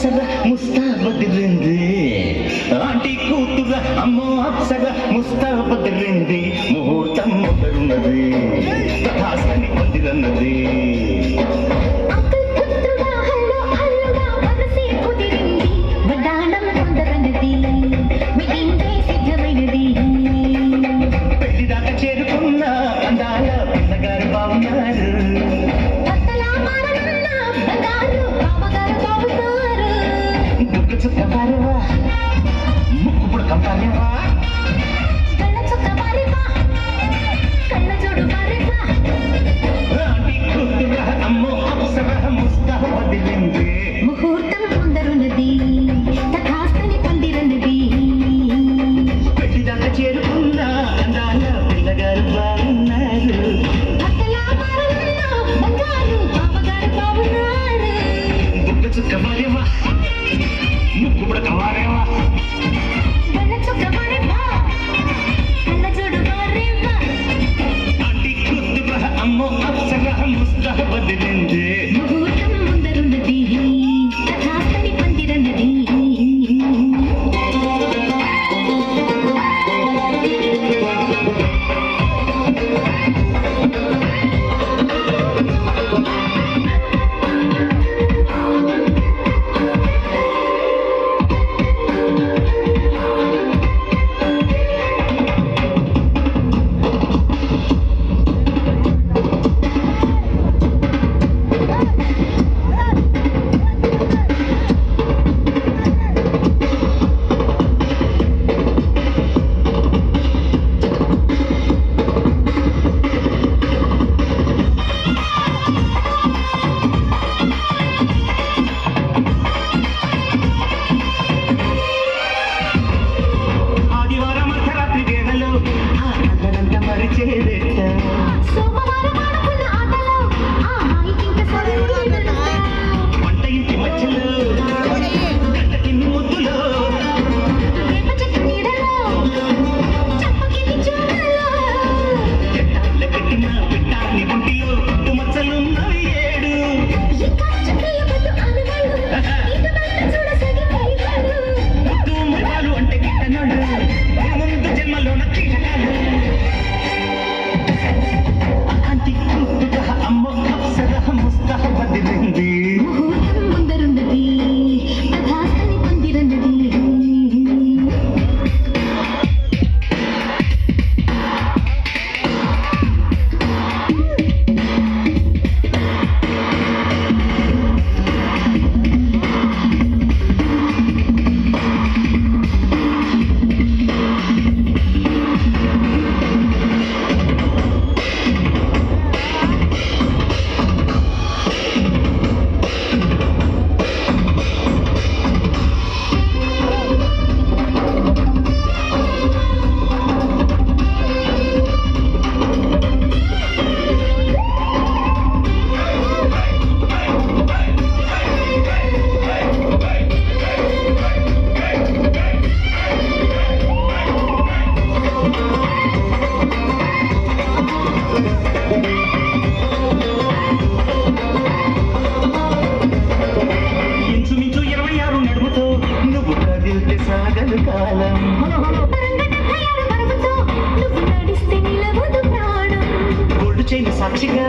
Apsara ముస్తాబదిరింది aunty కూతుర అమ్మో అప్సర ముస్తాబదిరింది ముహూర్తం మొదలున్నది తథాస్తని పొందిరన్నది పెళ్లిదాకా చేరుకున్న అందాల పిల్లగారు బాగున్నారు ముగ్గు చుక్క పారేవా ముక్కు పుడక పారేవా ఆంటీ కూతుర అమ్మో అప్సర ముస్తాబదిరింది ముహూర్తం ముందరున్నది తథాస్తని పందిరన్నది పెళ్లిదాకా చేరుకున్న అందాల పిల్లగారు బాగున్నారు ముగ్గు చుక్క పారేవా ముక్కు పుడక పారేవా ఆంటీ కూతుర అమ్మో అప్సర ముస్తాబదిరింది ముహూర్తం ముందరున్నది తథాస్తని పందిరన్నది ఆదివారం అర్ధరాత్రి వేళలో ఆ అందరంతా మరిచేదెట్ట సోమవారం ఆడుకున్న ఆటలో ఆ హాయికింక సరిలేదంట. వంట ఇంటి మధ్యలో గంట తిన్ని ముద్దులో వేప చెట్టు నీడలో చప్పకింది చూడలో ఎట్టాళ్ళ పెట్టిన పెట్టాన్ని ఒంటిలో పుట్టు మచ్చలున్నవి 7 ఇంకా చుక్కల పొద్దు ఆనవాళ్ళు ఇంత బయట చూడసాగిపోయాడు. ముద్దు మృగాలు అంటే గిట్టనోళ్ళు ముందు జన్మలోన కీటకాలు ఆంటీ కూతుర అమ్మో అప్సర ముస్తాబదిరింది ముహూర్తం ముందరున్నది తథాస్తని పందిరన్నది ఇంచుమించు 26 నడుముతో నువ్వు కదిలితే సాగదు కాలం పరంగ 76 బరువుతో నువ్వు నడిస్తే నిలవదు ప్రాణం. గోల్డ్ చైన్ సాక్షిగా